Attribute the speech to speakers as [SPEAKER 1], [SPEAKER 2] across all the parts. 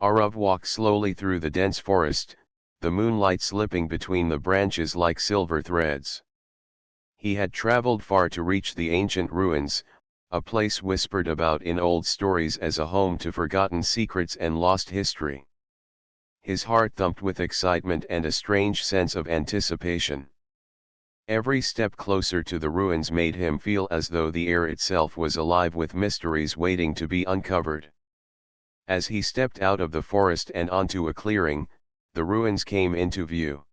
[SPEAKER 1] Arav walked slowly through the dense forest, the moonlight slipping between the branches like silver threads. He had traveled far to reach the ancient ruins, a place whispered about in old stories as a home to forgotten secrets and lost history. His heart thumped with excitement and a strange sense of anticipation. Every step closer to the ruins made him feel as though the air itself was alive with mysteries waiting to be uncovered. As he stepped out of the forest and onto a clearing, the ruins came into view.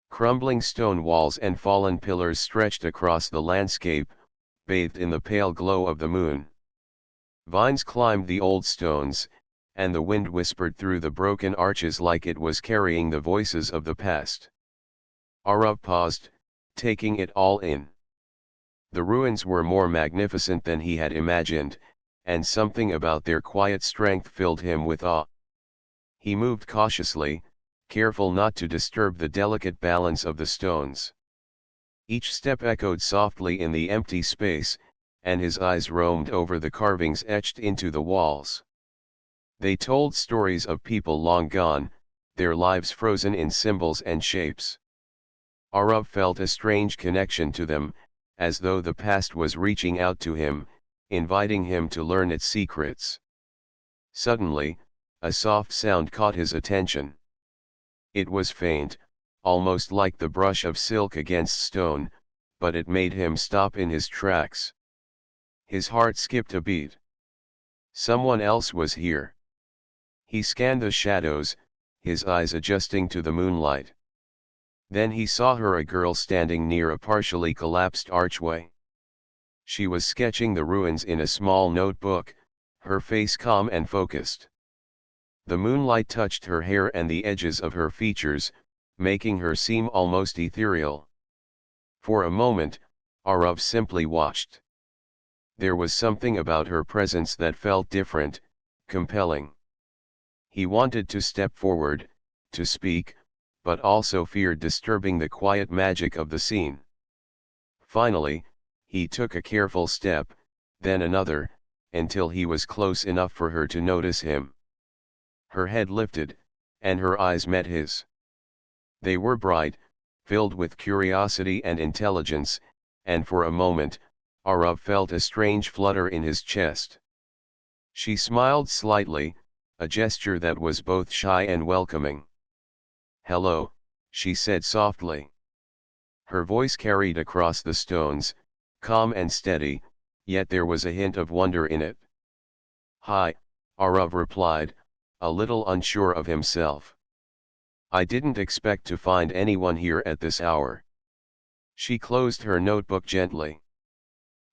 [SPEAKER 1] Crumbling stone walls and fallen pillars stretched across the landscape, bathed in the pale glow of the moon. Vines climbed the old stones, and the wind whispered through the broken arches like it was carrying the voices of the past. Arav paused, taking it all in. The ruins were more magnificent than he had imagined, and something about their quiet strength filled him with awe. He moved cautiously, careful not to disturb the delicate balance of the stones. Each step echoed softly in the empty space, and his eyes roamed over the carvings etched into the walls. They told stories of people long gone, their lives frozen in symbols and shapes. Arav felt a strange connection to them, as though the past was reaching out to him, inviting him to learn its secrets. Suddenly, a soft sound caught his attention. It was faint, almost like the brush of silk against stone, but it made him stop in his tracks. His heart skipped a beat. Someone else was here. He scanned the shadows, his eyes adjusting to the moonlight. Then he saw her, a girl standing near a partially collapsed archway. She was sketching the ruins in a small notebook, her face calm and focused. The moonlight touched her hair and the edges of her features, making her seem almost ethereal. For a moment, Arav simply watched. There was something about her presence that felt different, compelling. He wanted to step forward, to speak, but also feared disturbing the quiet magic of the scene. Finally, he took a careful step, then another, until he was close enough for her to notice him. Her head lifted, and her eyes met his. They were bright, filled with curiosity and intelligence, and for a moment, Arav felt a strange flutter in his chest. She smiled slightly, a gesture that was both shy and welcoming. "Hello," she said softly. Her voice carried across the stones, calm and steady, yet there was a hint of wonder in it. "Hi," Arav replied, a little unsure of himself. "I didn't expect to find anyone here at this hour." She closed her notebook gently.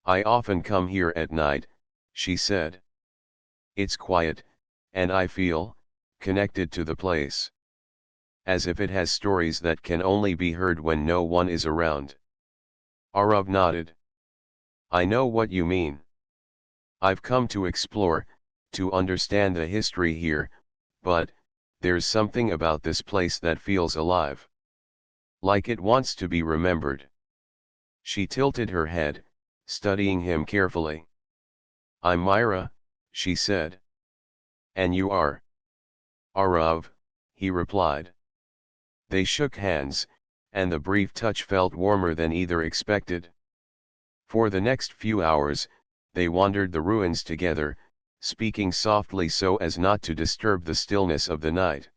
[SPEAKER 1] "I often come here at night," she said. "It's quiet, and I feel connected to the place. As if it has stories that can only be heard when no one is around." Arav nodded. "I know what you mean. I've come to explore, to understand the history here, but there's something about this place that feels alive. Like it wants to be remembered." She tilted her head, studying him carefully. "I'm Myra," she said. "And you are?" "Arav," he replied. They shook hands, and the brief touch felt warmer than either expected. For the next few hours, they wandered the ruins together, speaking softly so as not to disturb the stillness of the night.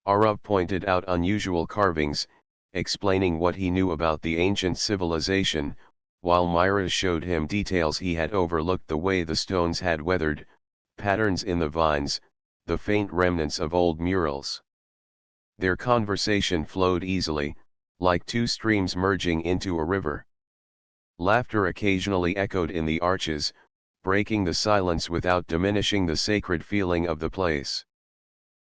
[SPEAKER 1] Arav pointed out unusual carvings, explaining what he knew about the ancient civilization, while Myra showed him details he had overlooked, the way the stones had weathered, patterns in the vines, the faint remnants of old murals. Their conversation flowed easily, like two streams merging into a river. Laughter occasionally echoed in the arches, breaking the silence without diminishing the sacred feeling of the place.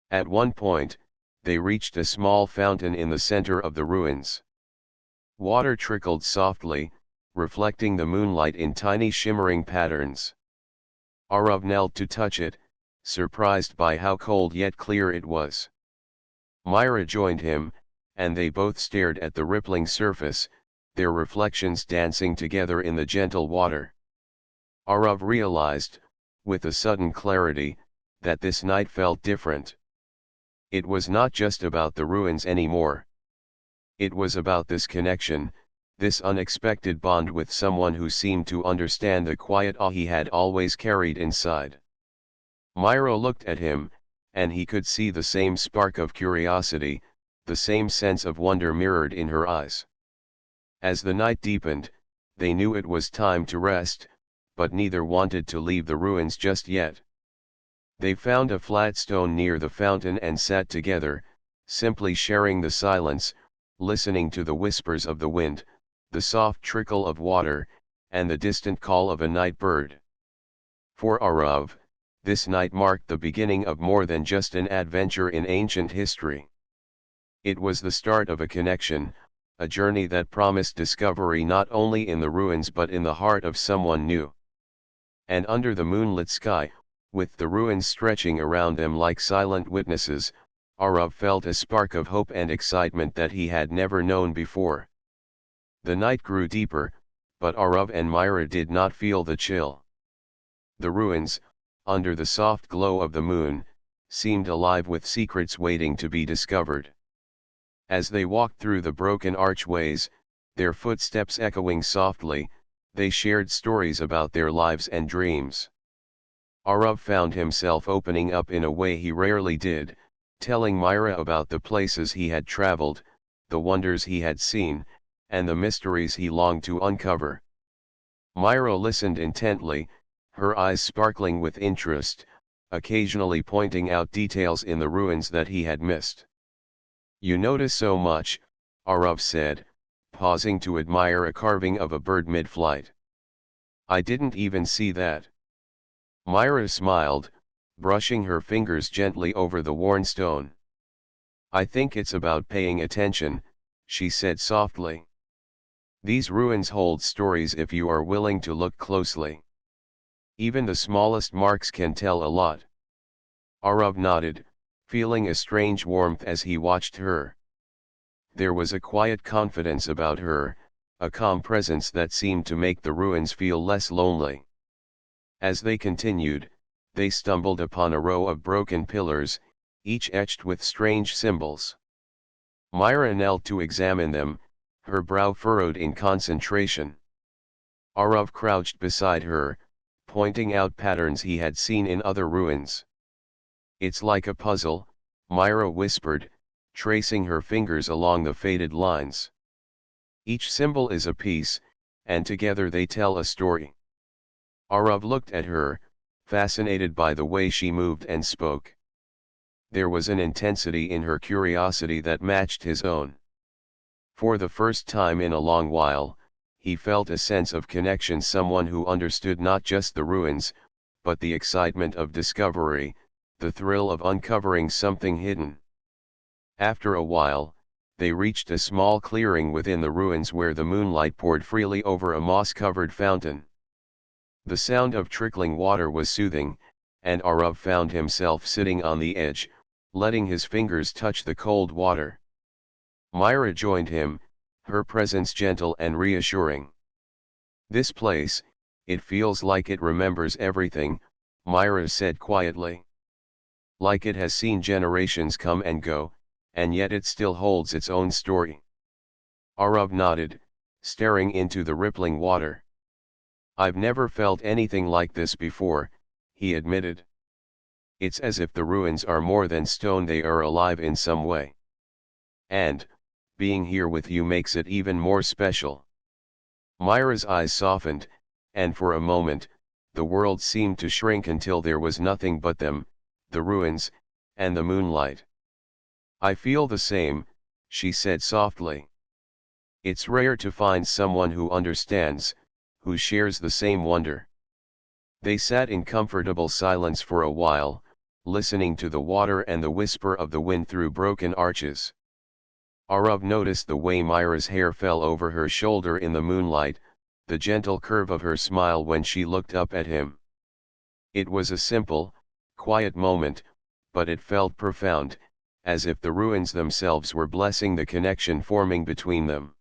[SPEAKER 1] At one point, they reached a small fountain in the center of the ruins. Water trickled softly, reflecting the moonlight in tiny shimmering patterns. Arav knelt to touch it, surprised by how cold yet clear it was. Myra joined him, and they both stared at the rippling surface, their reflections dancing together in the gentle water. Arav realized, with a sudden clarity, that this night felt different. It was not just about the ruins anymore. It was about this connection, this unexpected bond with someone who seemed to understand the quiet awe he had always carried inside. Myra looked at him, and he could see the same spark of curiosity, the same sense of wonder mirrored in her eyes. As the night deepened, they knew it was time to rest, but neither wanted to leave the ruins just yet. They found a flat stone near the fountain and sat together, simply sharing the silence, listening to the whispers of the wind, the soft trickle of water, and the distant call of a night bird. For Arav, this night marked the beginning of more than just an adventure in ancient history. It was the start of a connection, a journey that promised discovery not only in the ruins but in the heart of someone new. And under the moonlit sky, with the ruins stretching around them like silent witnesses, Arav felt a spark of hope and excitement that he had never known before. The night grew deeper, but Arav and Myra did not feel the chill. The ruins, under the soft glow of the moon, seemed alive with secrets waiting to be discovered. As they walked through the broken archways, their footsteps echoing softly, they shared stories about their lives and dreams. Arav found himself opening up in a way he rarely did, telling Myra about the places he had traveled, the wonders he had seen, and the mysteries he longed to uncover. Myra listened intently, her eyes sparkling with interest, occasionally pointing out details in the ruins that he had missed. "You notice so much," Arav said, pausing to admire a carving of a bird mid-flight. "I didn't even see that." Myra smiled, brushing her fingers gently over the worn stone. "I think it's about paying attention," she said softly. "These ruins hold stories if you are willing to look closely. Even the smallest marks can tell a lot." Arav nodded, feeling a strange warmth as he watched her. There was a quiet confidence about her, a calm presence that seemed to make the ruins feel less lonely. As they continued, they stumbled upon a row of broken pillars, each etched with strange symbols. Myra knelt to examine them, her brow furrowed in concentration. Arav crouched beside her, pointing out patterns he had seen in other ruins. "It's like a puzzle," Myra whispered, tracing her fingers along the faded lines. "Each symbol is a piece, and together they tell a story." Arav looked at her, fascinated by the way she moved and spoke. There was an intensity in her curiosity that matched his own. For the first time in a long while, he felt a sense of connection, someone who understood not just the ruins, but the excitement of discovery, the thrill of uncovering something hidden. After a while, they reached a small clearing within the ruins where the moonlight poured freely over a moss-covered fountain. The sound of trickling water was soothing, and Arav found himself sitting on the edge, letting his fingers touch the cold water. Myra joined him, her presence gentle and reassuring. "This place, it feels like it remembers everything," Myra said quietly. "Like it has seen generations come and go, and yet it still holds its own story." Arav nodded, staring into the rippling water. "I've never felt anything like this before," he admitted. "It's as if the ruins are more than stone, they are alive in some way. And, being here with you makes it even more special." Myra's eyes softened, and for a moment, the world seemed to shrink until there was nothing but them, the ruins, and the moonlight. "I feel the same," she said softly. "It's rare to find someone who understands, who shares the same wonder." They sat in comfortable silence for a while, listening to the water and the whisper of the wind through broken arches. Arav noticed the way Myra's hair fell over her shoulder in the moonlight, the gentle curve of her smile when she looked up at him. It was a simple, quiet moment, but it felt profound, as if the ruins themselves were blessing the connection forming between them.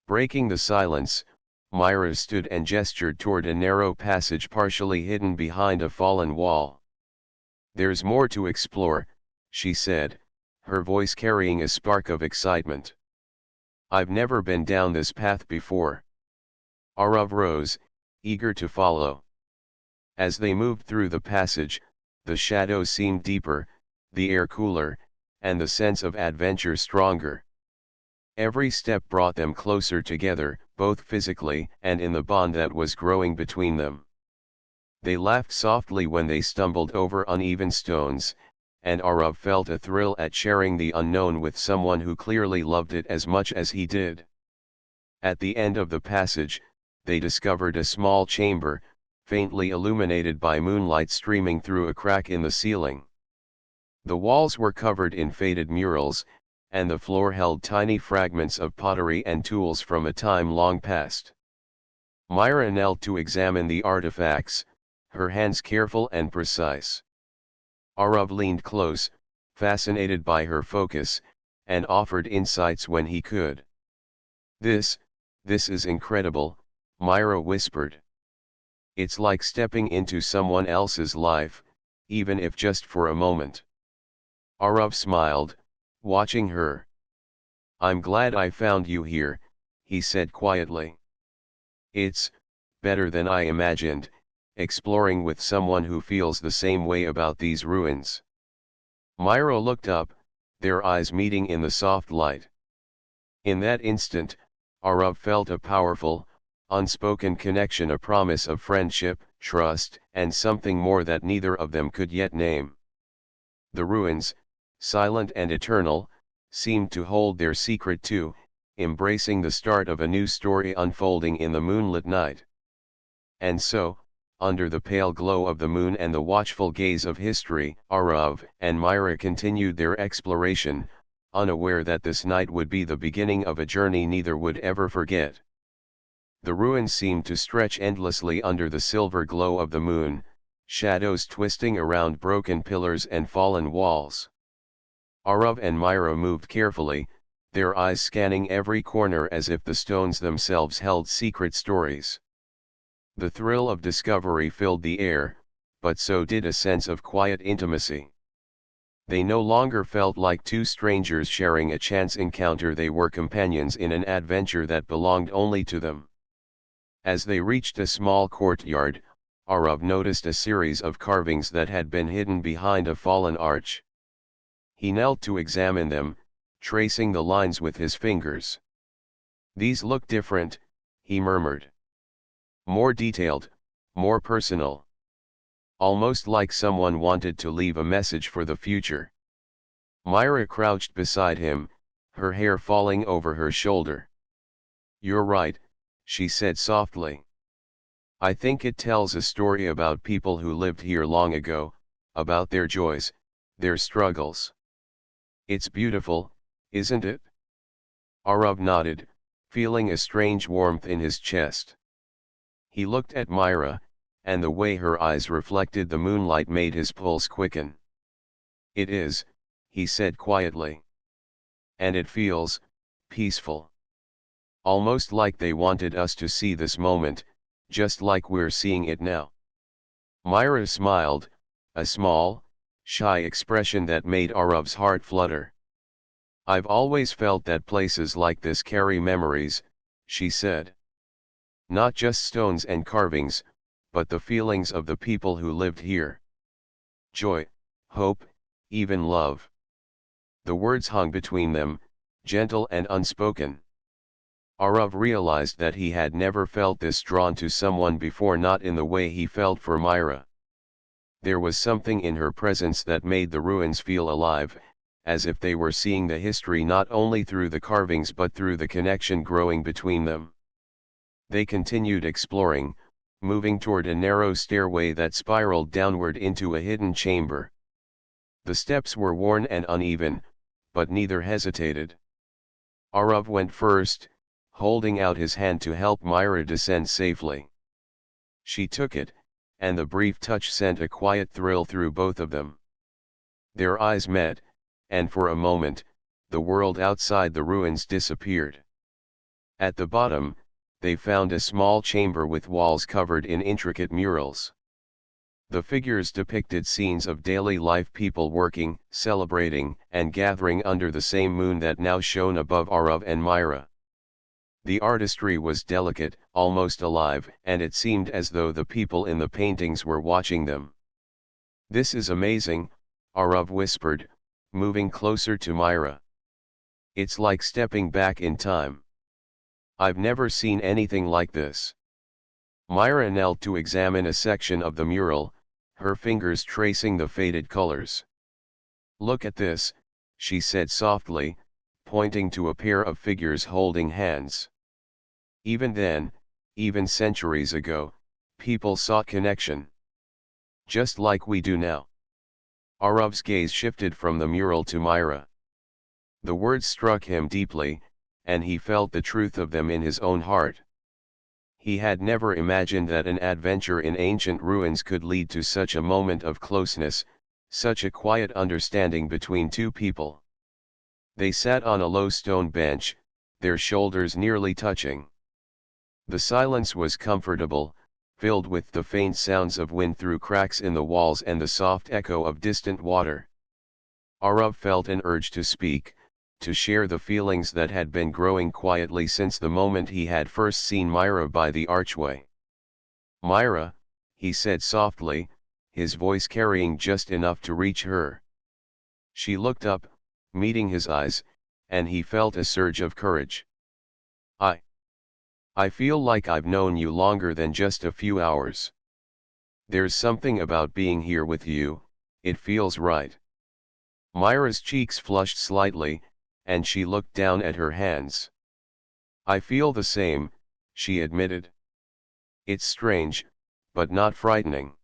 [SPEAKER 1] Breaking the silence, Myra stood and gestured toward a narrow passage partially hidden behind a fallen wall. There's more to explore, she said, her voice carrying a spark of excitement. I've never been down this path before. Arav rose, eager to follow. As they moved through the passage, the shadows seemed deeper, the air cooler, and the sense of adventure stronger. Every step brought them closer together, both physically and in the bond that was growing between them. They laughed softly when they stumbled over uneven stones, and Arav felt a thrill at sharing the unknown with someone who clearly loved it as much as he did. At the end of the passage, they discovered a small chamber, faintly illuminated by moonlight streaming through a crack in the ceiling. The walls were covered in faded murals, and the floor held tiny fragments of pottery and tools from a time long past. Myra knelt to examine the artifacts, her hands careful and precise. Arav leaned close, fascinated by her focus, and offered insights when he could. This is incredible," Myra whispered. "It's like stepping into someone else's life, even if just for a moment." Arav smiled, watching her. "I'm glad I found you here," he said quietly. "It's better than I imagined, exploring with someone who feels the same way about these ruins." Myra looked up, their eyes meeting in the soft light. In that instant, Arav felt a powerful, unspoken connection, a promise of friendship, trust, and something more that neither of them could yet name. The ruins, silent and eternal, seemed to hold their secret too, embracing the start of a new story unfolding in the moonlit night. And so, under the pale glow of the moon and the watchful gaze of history, Arav and Myra continued their exploration, unaware that this night would be the beginning of a journey neither would ever forget. The ruins seemed to stretch endlessly under the silver glow of the moon, shadows twisting around broken pillars and fallen walls. Arav and Myra moved carefully, their eyes scanning every corner as if the stones themselves held secret stories. The thrill of discovery filled the air, but so did a sense of quiet intimacy. They no longer felt like two strangers sharing a chance encounter, they were companions in an adventure that belonged only to them. As they reached a small courtyard, Arav noticed a series of carvings that had been hidden behind a fallen arch. He knelt to examine them, tracing the lines with his fingers. "These look different," he murmured. "More detailed, more personal. Almost like someone wanted to leave a message for the future." Myra crouched beside him, her hair falling over her shoulder. "You're right," she said softly. "I think it tells a story about people who lived here long ago, about their joys, their struggles. It's beautiful, isn't it?" Arav nodded, feeling a strange warmth in his chest. He looked at Myra, and the way her eyes reflected the moonlight made his pulse quicken. "It is," he said quietly. "And it feels peaceful. Almost like they wanted us to see this moment, just like we're seeing it now." Myra smiled, a small, shy expression that made Arav's heart flutter. "I've always felt that places like this carry memories," she said. "Not just stones and carvings, but the feelings of the people who lived here. Joy, hope, even love." The words hung between them, gentle and unspoken. Arav realized that he had never felt this drawn to someone before, not in the way he felt for Myra. There was something in her presence that made the ruins feel alive, as if they were seeing the history not only through the carvings but through the connection growing between them. They continued exploring, moving toward a narrow stairway that spiraled downward into a hidden chamber. The steps were worn and uneven, but neither hesitated. Arav went first, holding out his hand to help Myra descend safely. She took it, and the brief touch sent a quiet thrill through both of them. Their eyes met, and for a moment, the world outside the ruins disappeared. At the bottom, they found a small chamber with walls covered in intricate murals. The figures depicted scenes of daily life, people working, celebrating, and gathering under the same moon that now shone above Arav and Myra. The artistry was delicate, almost alive, and it seemed as though the people in the paintings were watching them. "This is amazing," Arav whispered, moving closer to Myra. "It's like stepping back in time. I've never seen anything like this." Myra knelt to examine a section of the mural, her fingers tracing the faded colors. "Look at this," she said softly, pointing to a pair of figures holding hands. Even then, even centuries ago, people sought connection. Just like we do now. Arav's gaze shifted from the mural to Myra. The words struck him deeply, and he felt the truth of them in his own heart. He had never imagined that an adventure in ancient ruins could lead to such a moment of closeness, such a quiet understanding between two people. They sat on a low stone bench, their shoulders nearly touching. The silence was comfortable, filled with the faint sounds of wind through cracks in the walls and the soft echo of distant water. Arav felt an urge to speak, to share the feelings that had been growing quietly since the moment he had first seen Myra by the archway. "Myra," he said softly, his voice carrying just enough to reach her. She looked up, meeting his eyes, and he felt a surge of courage. I feel like I've known you longer than just a few hours. There's something about being here with you, it feels right." Myra's cheeks flushed slightly, and she looked down at her hands. "I feel the same," she admitted. "It's strange, but not frightening.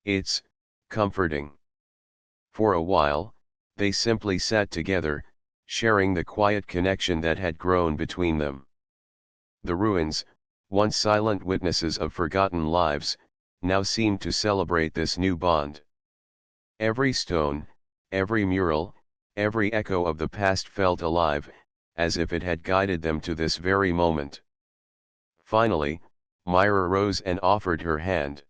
[SPEAKER 1] It's comforting." For a while, they simply sat together, sharing the quiet connection that had grown between them. The ruins, once silent witnesses of forgotten lives, now seemed to celebrate this new bond. Every stone, every mural, every echo of the past felt alive, as if it had guided them to this very moment. Finally, Myra rose and offered her hand.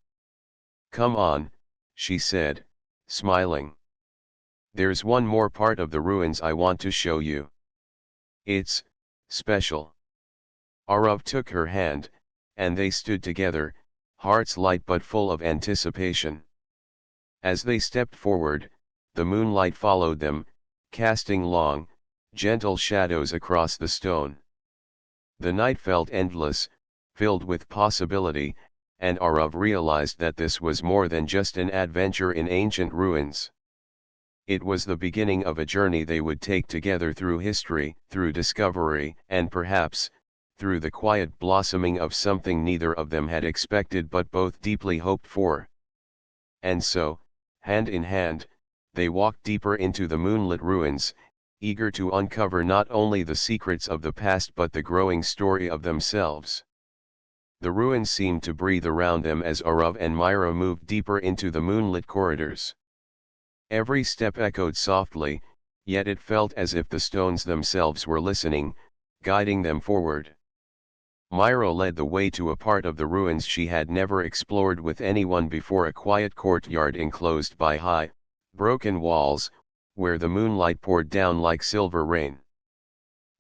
[SPEAKER 1] "Come on," she said, smiling. "There's one more part of the ruins I want to show you. It's special." Arav took her hand, and they stood together, hearts light but full of anticipation. As they stepped forward, the moonlight followed them, casting long, gentle shadows across the stone. The night felt endless, filled with possibility, and Arav realized that this was more than just an adventure in ancient ruins. It was the beginning of a journey they would take together through history, through discovery, and perhaps, through the quiet blossoming of something neither of them had expected but both deeply hoped for. And so, hand in hand, they walked deeper into the moonlit ruins, eager to uncover not only the secrets of the past but the growing story of themselves. The ruins seemed to breathe around them as Arav and Myra moved deeper into the moonlit corridors. Every step echoed softly, yet it felt as if the stones themselves were listening, guiding them forward. Myra led the way to a part of the ruins she had never explored with anyone before, a quiet courtyard enclosed by high, broken walls, where the moonlight poured down like silver rain.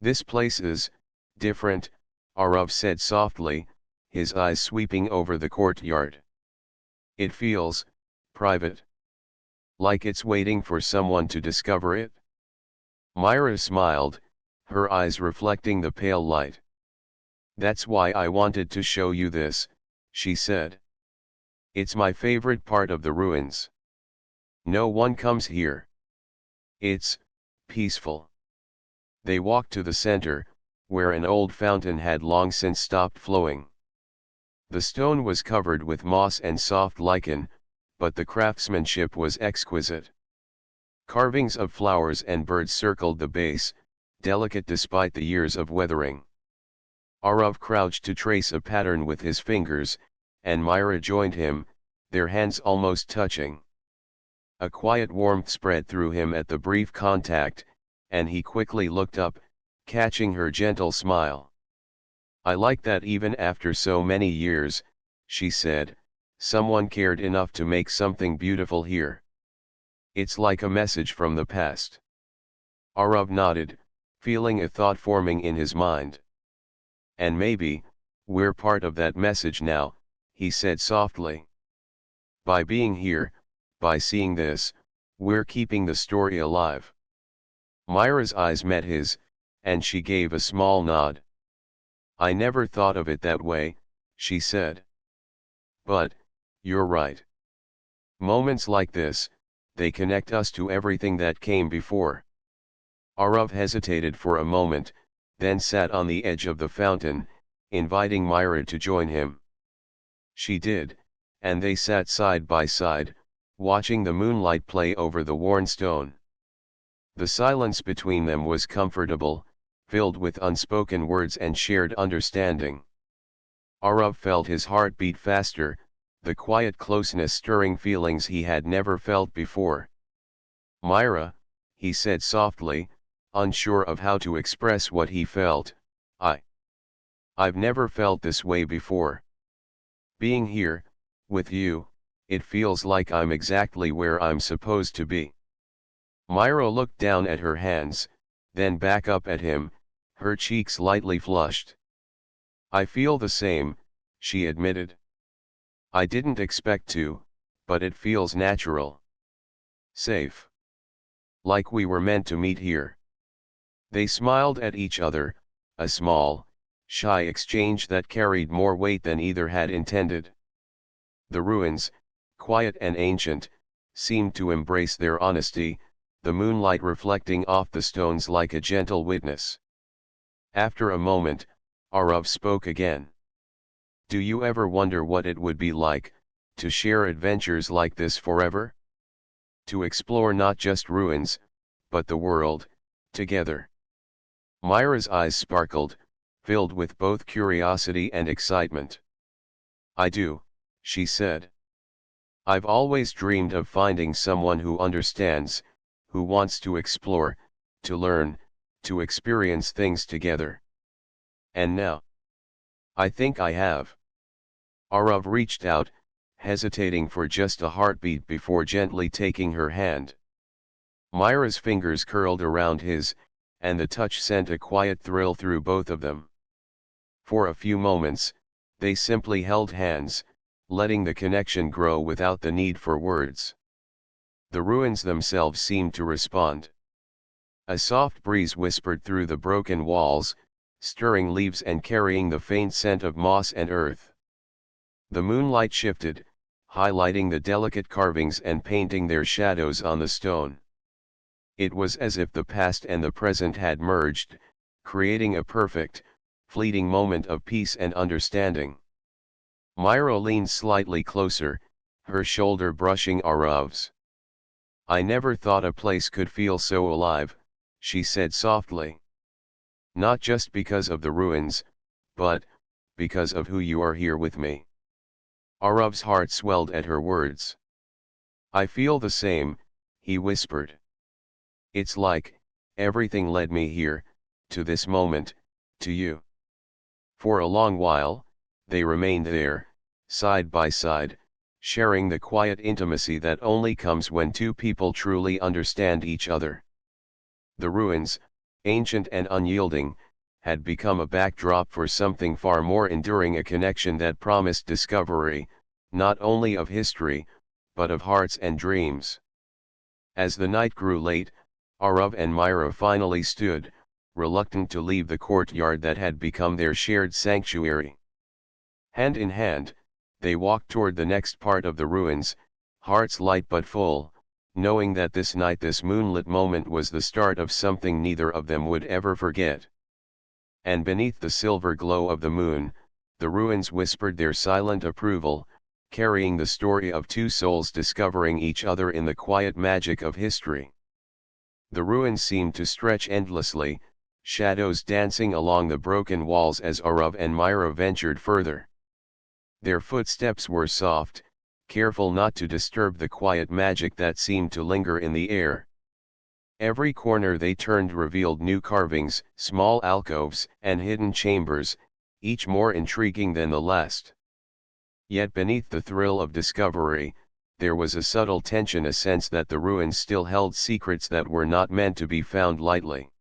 [SPEAKER 1] "This place is different," Arav said softly, his eyes sweeping over the courtyard. "It feels private. Like it's waiting for someone to discover it." Myra smiled, her eyes reflecting the pale light. "That's why I wanted to show you this," she said. "It's my favorite part of the ruins. No one comes here. It's peaceful." They walked to the center, where an old fountain had long since stopped flowing. The stone was covered with moss and soft lichen, but the craftsmanship was exquisite. Carvings of flowers and birds circled the base, delicate despite the years of weathering. Arav crouched to trace a pattern with his fingers, and Myra joined him, their hands almost touching. A quiet warmth spread through him at the brief contact, and he quickly looked up, catching her gentle smile. "I like that even after so many years," she said, someone cared enough to make something beautiful here. It's like a message from the past. Arav nodded, feeling a thought forming in his mind. And maybe, we're part of that message now, he said softly. By being here, by seeing this, we're keeping the story alive. Myra's eyes met his, and she gave a small nod. I never thought of it that way, she said. But, you're right. Moments like this, they connect us to everything that came before. Arav hesitated for a moment, then sat on the edge of the fountain, inviting Myra to join him. She did, and they sat side by side, watching the moonlight play over the worn stone. The silence between them was comfortable, filled with unspoken words and shared understanding. Arav felt his heart beat faster, the quiet closeness stirring feelings he had never felt before. Myra, he said softly, unsure of how to express what he felt, I've never felt this way before. Being here, with you, it feels like I'm exactly where I'm supposed to be. Myra looked down at her hands, then back up at him, her cheeks lightly flushed. I feel the same, she admitted. I didn't expect to, but it feels natural. Safe. Like we were meant to meet here. They smiled at each other, a small, shy exchange that carried more weight than either had intended. The ruins, quiet and ancient, seemed to embrace their honesty, the moonlight reflecting off the stones like a gentle witness. After a moment, Arav spoke again. Do you ever wonder what it would be like, to share adventures like this forever? To explore not just ruins, but the world, together. Myra's eyes sparkled, filled with both curiosity and excitement. I do, she said. I've always dreamed of finding someone who understands, who wants to explore, to learn, to experience things together. And now, I think I have. Arav reached out, hesitating for just a heartbeat before gently taking her hand. Myra's fingers curled around his, and the touch sent a quiet thrill through both of them. For a few moments, they simply held hands, letting the connection grow without the need for words. The ruins themselves seemed to respond. A soft breeze whispered through the broken walls, stirring leaves and carrying the faint scent of moss and earth. The moonlight shifted, highlighting the delicate carvings and painting their shadows on the stone. It was as if the past and the present had merged, creating a perfect, fleeting moment of peace and understanding. Myra leaned slightly closer, her shoulder brushing Arav's. I never thought a place could feel so alive, she said softly. Not just because of the ruins, but because of who you are here with me. Arav's heart swelled at her words. I feel the same, he whispered. It's like, everything led me here, to this moment, to you. For a long while, they remained there, side by side, sharing the quiet intimacy that only comes when two people truly understand each other. The ruins, ancient and unyielding, had become a backdrop for something far more enduring, a connection that promised discovery, not only of history, but of hearts and dreams. As the night grew late, Arav and Myra finally stood, reluctant to leave the courtyard that had become their shared sanctuary. Hand in hand, they walked toward the next part of the ruins, hearts light but full, knowing that this night, this moonlit moment, was the start of something neither of them would ever forget. And beneath the silver glow of the moon, the ruins whispered their silent approval, carrying the story of two souls discovering each other in the quiet magic of history. The ruins seemed to stretch endlessly, shadows dancing along the broken walls as Arav and Myra ventured further. Their footsteps were soft, careful not to disturb the quiet magic that seemed to linger in the air. Every corner they turned revealed new carvings, small alcoves, and hidden chambers, each more intriguing than the last. Yet beneath the thrill of discovery, there was a subtle tension, a sense that the ruins still held secrets that were not meant to be found lightly.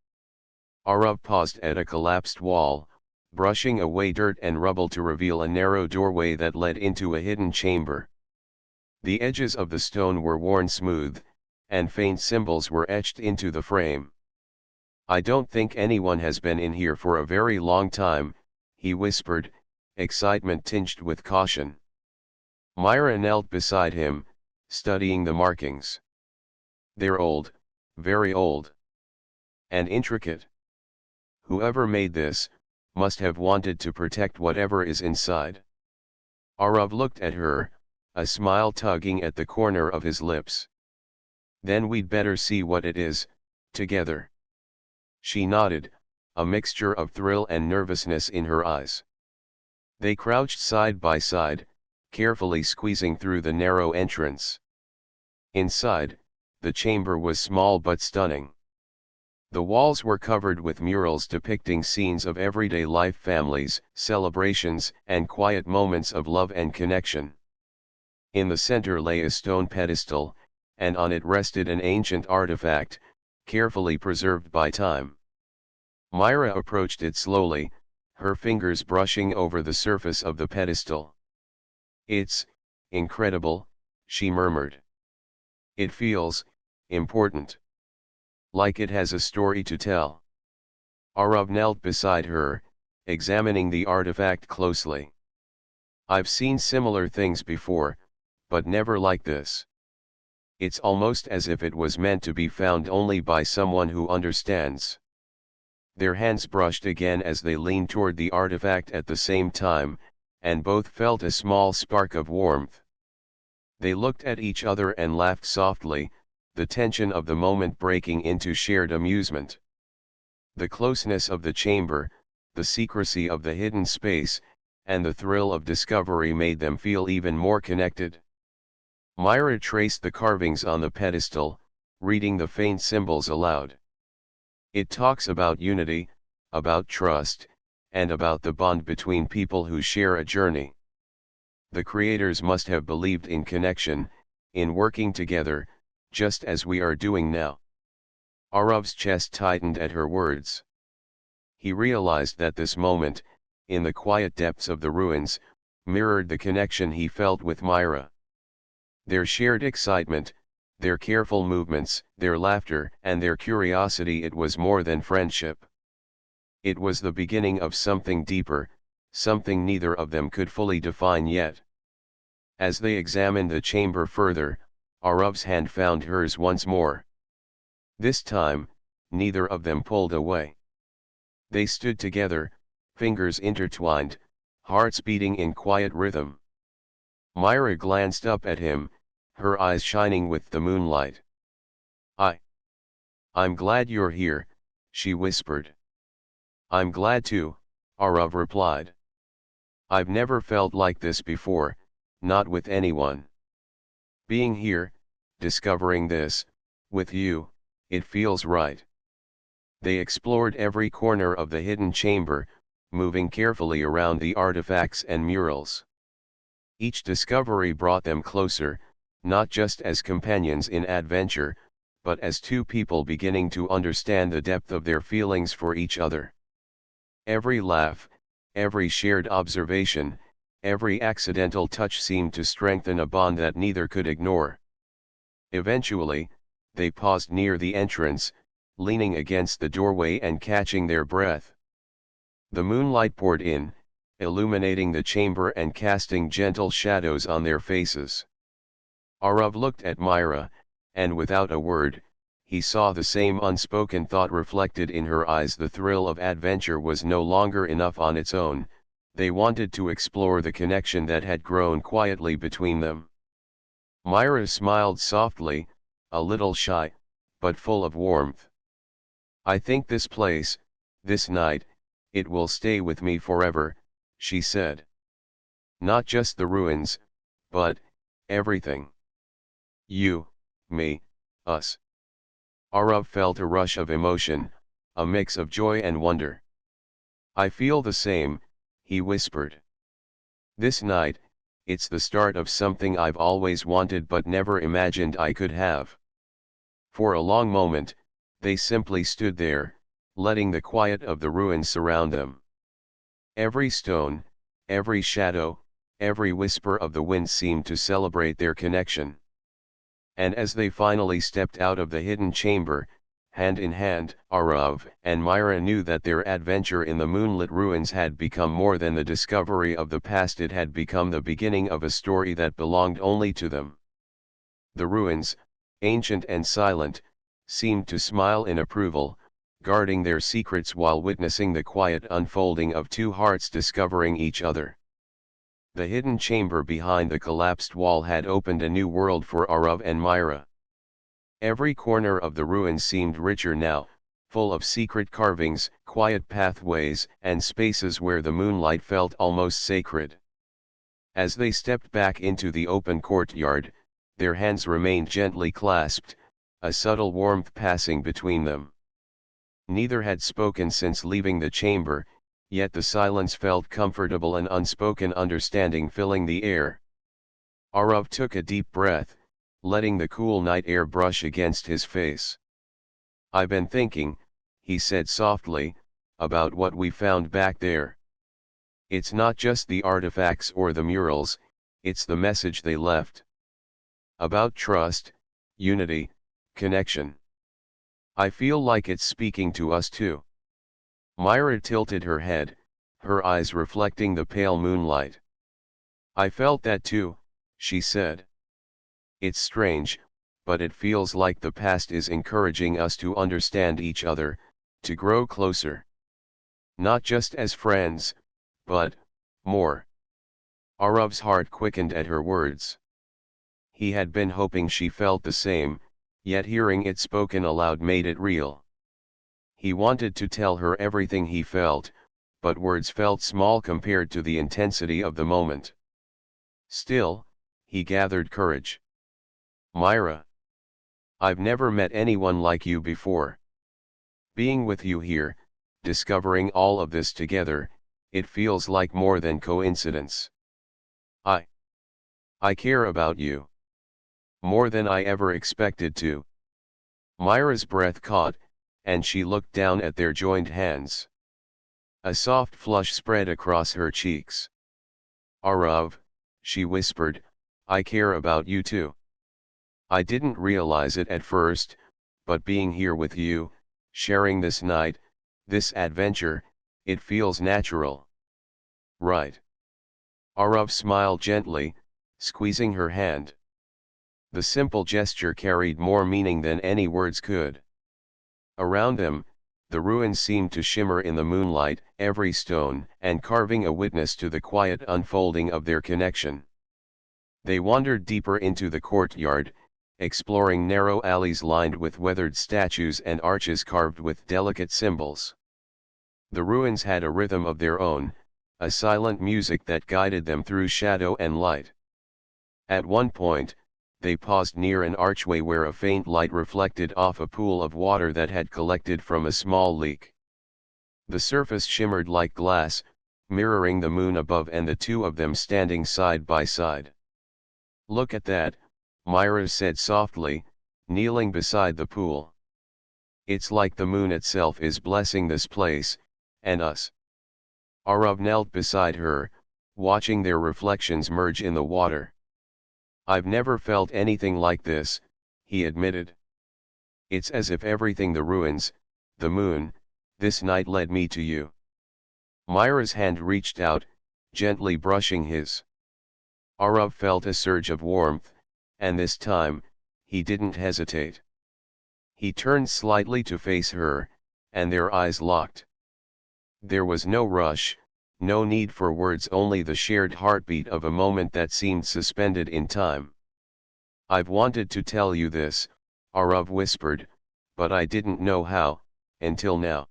[SPEAKER 1] Arav paused at a collapsed wall, brushing away dirt and rubble to reveal a narrow doorway that led into a hidden chamber. The edges of the stone were worn smooth, and faint symbols were etched into the frame. "I don't think anyone has been in here for a very long time," he whispered, excitement tinged with caution. Myra knelt beside him, studying the markings. "They're old, very old. And intricate. Whoever made this, must have wanted to protect whatever is inside." Arav looked at her, a smile tugging at the corner of his lips. "Then we'd better see what it is, together." She nodded, a mixture of thrill and nervousness in her eyes. They crouched side by side, carefully squeezing through the narrow entrance. Inside, the chamber was small but stunning. The walls were covered with murals depicting scenes of everyday life, families, celebrations, and quiet moments of love and connection. In the center lay a stone pedestal, and on it rested an ancient artifact, carefully preserved by time. Myra approached it slowly, her fingers brushing over the surface of the pedestal. "It's incredible," she murmured. "It feels important. Like it has a story to tell." Arav knelt beside her, examining the artifact closely. "I've seen similar things before, but never like this. It's almost as if it was meant to be found only by someone who understands." Their hands brushed again as they leaned toward the artifact at the same time, and both felt a small spark of warmth. They looked at each other and laughed softly, the tension of the moment breaking into shared amusement. The closeness of the chamber, the secrecy of the hidden space, and the thrill of discovery made them feel even more connected. Myra traced the carvings on the pedestal, reading the faint symbols aloud. "It talks about unity, about trust, and about the bond between people who share a journey. The creators must have believed in connection, in working together, just as we are doing now." Arav's chest tightened at her words. He realized that this moment, in the quiet depths of the ruins, mirrored the connection he felt with Myra. Their shared excitement, their careful movements, their laughter, and their curiosity, it was more than friendship. It was the beginning of something deeper, something neither of them could fully define yet. As they examined the chamber further, Arav's hand found hers once more. This time, neither of them pulled away. They stood together, fingers intertwined, hearts beating in quiet rhythm. Myra glanced up at him, her eyes shining with the moonlight. I'm glad you're here," she whispered. "I'm glad too," Arav replied. "I've never felt like this before, not with anyone. Being here, discovering this, with you, it feels right." They explored every corner of the hidden chamber, moving carefully around the artifacts and murals. Each discovery brought them closer, not just as companions in adventure, but as two people beginning to understand the depth of their feelings for each other. Every laugh, every shared observation, every accidental touch seemed to strengthen a bond that neither could ignore. Eventually, they paused near the entrance, leaning against the doorway and catching their breath. The moonlight poured in, illuminating the chamber and casting gentle shadows on their faces. Arav looked at Myra, and without a word, he saw the same unspoken thought reflected in her eyes. The thrill of adventure was no longer enough on its own, they wanted to explore the connection that had grown quietly between them. Myra smiled softly, a little shy, but full of warmth. "I think this place, this night, it will stay with me forever," she said. "Not just the ruins, but everything. You, me, us." Arav felt a rush of emotion, a mix of joy and wonder. "I feel the same," he whispered. "This night, it's the start of something I've always wanted but never imagined I could have. For a long moment, they simply stood there, letting the quiet of the ruins surround them. Every stone, every shadow, every whisper of the wind seemed to celebrate their connection. And as they finally stepped out of the hidden chamber, hand in hand, Arav and Myra knew that their adventure in the moonlit ruins had become more than the discovery of the past. It had become the beginning of a story that belonged only to them. The ruins, ancient and silent, seemed to smile in approval, guarding their secrets while witnessing the quiet unfolding of two hearts discovering each other. The hidden chamber behind the collapsed wall had opened a new world for Arav and Myra. Every corner of the ruins seemed richer now, full of secret carvings, quiet pathways, and spaces where the moonlight felt almost sacred. As they stepped back into the open courtyard, their hands remained gently clasped, a subtle warmth passing between them. Neither had spoken since leaving the chamber, yet the silence felt comfortable, and unspoken understanding filling the air. Arav took a deep breath, letting the cool night air brush against his face. "I've been thinking," he said softly, "about what we found back there. It's not just the artifacts or the murals, it's the message they left. About trust, unity, connection. I feel like it's speaking to us too." Myra tilted her head, her eyes reflecting the pale moonlight. "I felt that too," she said. "It's strange, but it feels like the past is encouraging us to understand each other, to grow closer. Not just as friends, but more." Arav's heart quickened at her words. He had been hoping she felt the same, yet hearing it spoken aloud made it real. He wanted to tell her everything he felt, but words felt small compared to the intensity of the moment. Still, he gathered courage. "Myra, I've never met anyone like you before. Being with you here, discovering all of this together, it feels like more than coincidence. I care about you. More than I ever expected to." Myra's breath caught, and she looked down at their joined hands. A soft flush spread across her cheeks. "Arav," she whispered, "I care about you too. I didn't realize it at first, but being here with you, sharing this night, this adventure, it feels natural." "Right." Arav smiled gently, squeezing her hand. The simple gesture carried more meaning than any words could. Around them, the ruins seemed to shimmer in the moonlight, every stone and carving a witness to the quiet unfolding of their connection. They wandered deeper into the courtyard, exploring narrow alleys lined with weathered statues and arches carved with delicate symbols. The ruins had a rhythm of their own, a silent music that guided them through shadow and light. At one point, they paused near an archway where a faint light reflected off a pool of water that had collected from a small leak. The surface shimmered like glass, mirroring the moon above and the two of them standing side by side. "Look at that," Myra said softly, kneeling beside the pool. "It's like the moon itself is blessing this place, and us." Arav knelt beside her, watching their reflections merge in the water. "I've never felt anything like this," he admitted. "It's as if everything, the ruins, the moon, this night led me to you." Myra's hand reached out, gently brushing his. Arav felt a surge of warmth, and this time, he didn't hesitate. He turned slightly to face her, and their eyes locked. There was no rush, no need for words, only the shared heartbeat of a moment that seemed suspended in time. "I've wanted to tell you this," Arav whispered, "but I didn't know how, until now.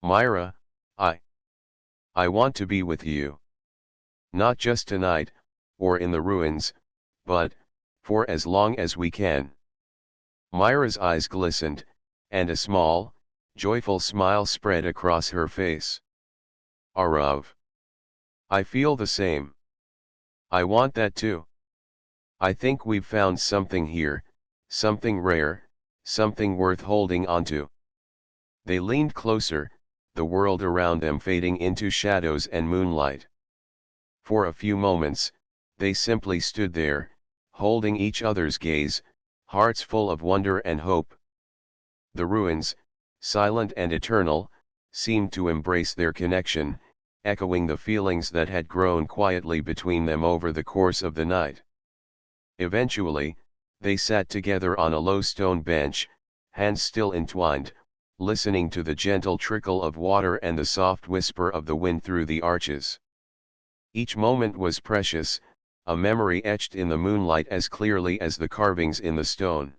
[SPEAKER 1] Myra, I want to be with you. Not just tonight, or in the ruins, but, for as long as we can." Myra's eyes glistened, and a small, joyful smile spread across her face. "Arav, I feel the same. I want that too. I think we've found something here, something rare, something worth holding onto. They leaned closer, the world around them fading into shadows and moonlight. For a few moments, they simply stood there, holding each other's gaze, hearts full of wonder and hope. The ruins, silent and eternal, seemed to embrace their connection, echoing the feelings that had grown quietly between them over the course of the night. Eventually, they sat together on a low stone bench, hands still entwined, listening to the gentle trickle of water and the soft whisper of the wind through the arches. Each moment was precious, a memory etched in the moonlight as clearly as the carvings in the stone.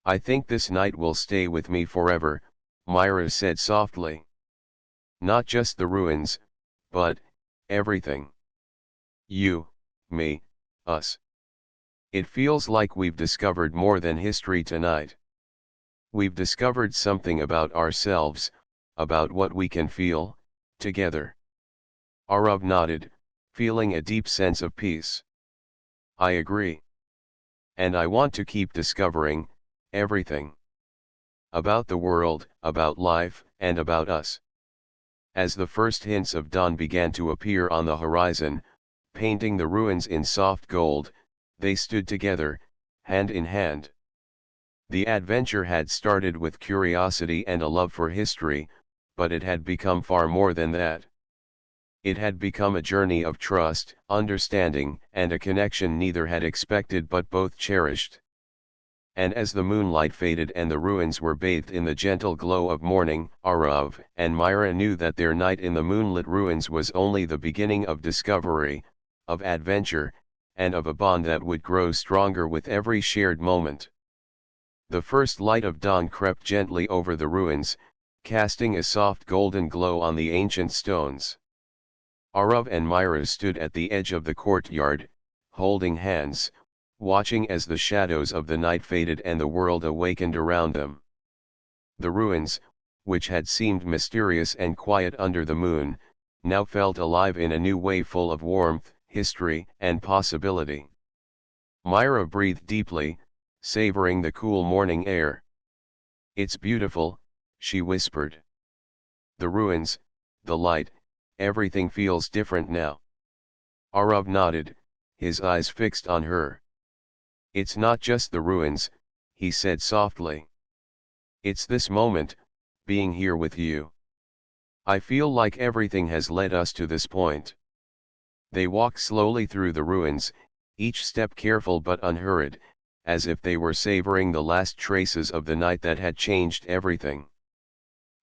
[SPEAKER 1] I think this night will stay with me forever, Myra said softly. Not just the ruins, but everything. You, me, us. It feels like we've discovered more than history tonight. We've discovered something about ourselves, about what we can feel, together. Arav nodded, feeling a deep sense of peace. I agree. And I want to keep discovering everything. About the world, about life, and about us. As the first hints of dawn began to appear on the horizon, painting the ruins in soft gold, they stood together, hand in hand. The adventure had started with curiosity and a love for history, but it had become far more than that. It had become a journey of trust, understanding, and a connection neither had expected but both cherished. And as the moonlight faded and the ruins were bathed in the gentle glow of morning, Arav and Myra knew that their night in the moonlit ruins was only the beginning of discovery, of adventure, and of a bond that would grow stronger with every shared moment. The first light of dawn crept gently over the ruins, casting a soft golden glow on the ancient stones. Arav and Myra stood at the edge of the courtyard, holding hands, watching as the shadows of the night faded and the world awakened around them. The ruins, which had seemed mysterious and quiet under the moon, now felt alive in a new way full of warmth, history, and possibility. Myra breathed deeply, savoring the cool morning air. It's beautiful, she whispered. The ruins, the light, everything feels different now. Arav nodded, his eyes fixed on her. It's not just the ruins, he said softly. It's this moment, being here with you. I feel like everything has led us to this point. They walked slowly through the ruins, each step careful but unhurried, as if they were savoring the last traces of the night that had changed everything.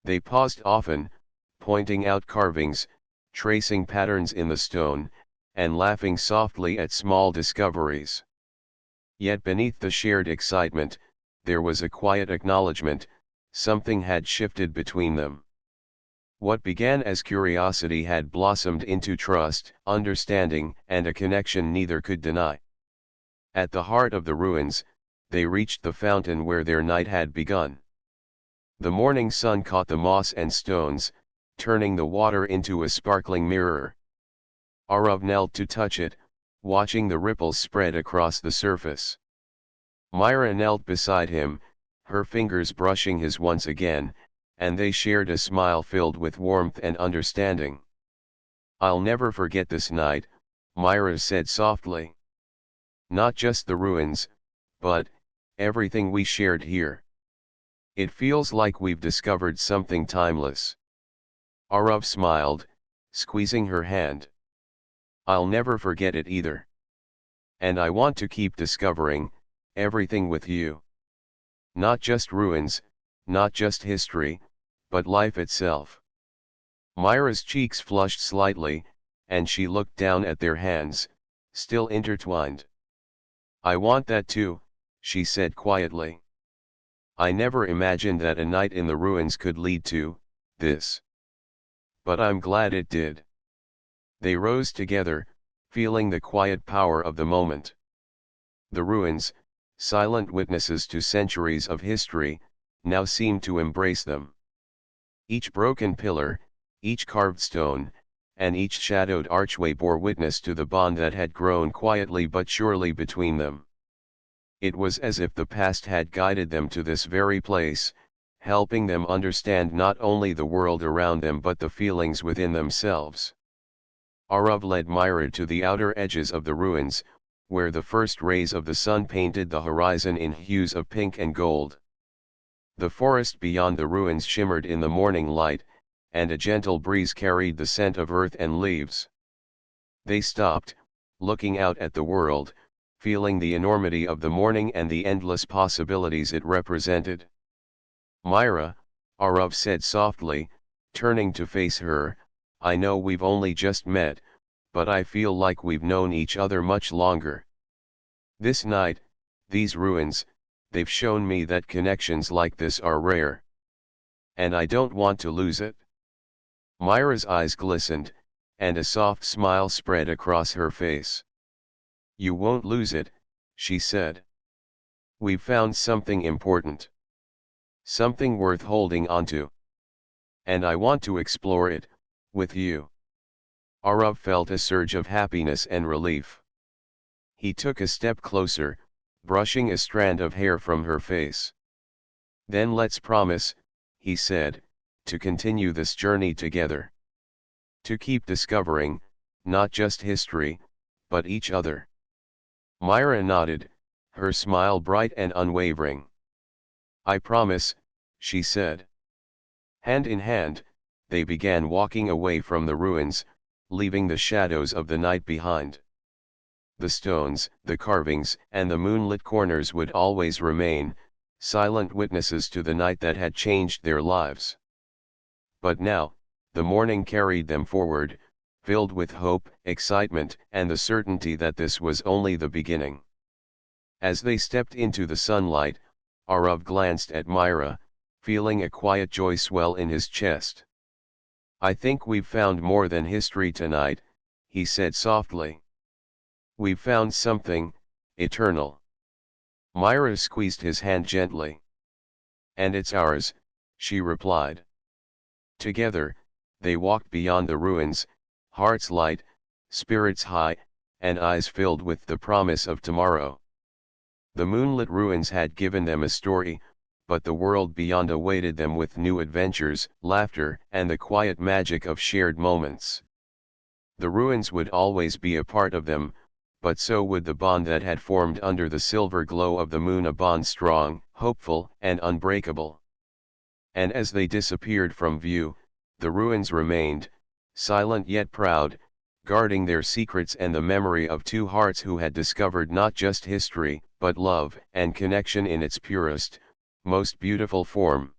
[SPEAKER 1] They paused often, pointing out carvings, tracing patterns in the stone, and laughing softly at small discoveries. Yet beneath the shared excitement, there was a quiet acknowledgement, something had shifted between them. What began as curiosity had blossomed into trust, understanding, and a connection neither could deny. At the heart of the ruins, they reached the fountain where their night had begun. The morning sun caught the moss and stones, turning the water into a sparkling mirror. Arav knelt to touch it, watching the ripples spread across the surface. Myra knelt beside him, her fingers brushing his once again, and they shared a smile filled with warmth and understanding. I'll never forget this night, Myra said softly. Not just the ruins, but everything we shared here. It feels like we've discovered something timeless. Arav smiled, squeezing her hand. I'll never forget it either. And I want to keep discovering everything with you. Not just ruins, not just history, but life itself. Myra's cheeks flushed slightly, and she looked down at their hands, still intertwined. I want that too, she said quietly. I never imagined that a night in the ruins could lead to this. But I'm glad it did. They rose together, feeling the quiet power of the moment. The ruins, silent witnesses to centuries of history, now seemed to embrace them. Each broken pillar, each carved stone, and each shadowed archway bore witness to the bond that had grown quietly but surely between them. It was as if the past had guided them to this very place, helping them understand not only the world around them but the feelings within themselves. Arav led Myra to the outer edges of the ruins, where the first rays of the sun painted the horizon in hues of pink and gold. The forest beyond the ruins shimmered in the morning light, and a gentle breeze carried the scent of earth and leaves. They stopped, looking out at the world, feeling the enormity of the morning and the endless possibilities it represented. "Myra," Arav said softly, turning to face her, "I know we've only just met, but I feel like we've known each other much longer. This night, these ruins, they've shown me that connections like this are rare. And I don't want to lose it." Myra's eyes glistened, and a soft smile spread across her face. "You won't lose it," she said. "We've found something important. Something worth holding onto. And I want to explore it, with you." Arav felt a surge of happiness and relief. He took a step closer, brushing a strand of hair from her face. "Then let's promise," he said, "to continue this journey together. To keep discovering, not just history, but each other." Myra nodded, her smile bright and unwavering. "I promise," she said. Hand in hand, they began walking away from the ruins, leaving the shadows of the night behind. The stones, the carvings, and the moonlit corners would always remain, silent witnesses to the night that had changed their lives. But now, the morning carried them forward, filled with hope, excitement, and the certainty that this was only the beginning. As they stepped into the sunlight, Arav glanced at Myra, feeling a quiet joy swell in his chest. "I think we've found more than history tonight," he said softly. "We've found something eternal." Myra squeezed his hand gently. "And it's ours," she replied. Together, they walked beyond the ruins, hearts light, spirits high, and eyes filled with the promise of tomorrow. The moonlit ruins had given them a story, but the world beyond awaited them with new adventures, laughter, and the quiet magic of shared moments. The ruins would always be a part of them, but so would the bond that had formed under the silver glow of the moon, a bond strong, hopeful, and unbreakable. And as they disappeared from view, the ruins remained, silent yet proud, guarding their secrets and the memory of two hearts who had discovered not just history, but love and connection in its purest, most beautiful form.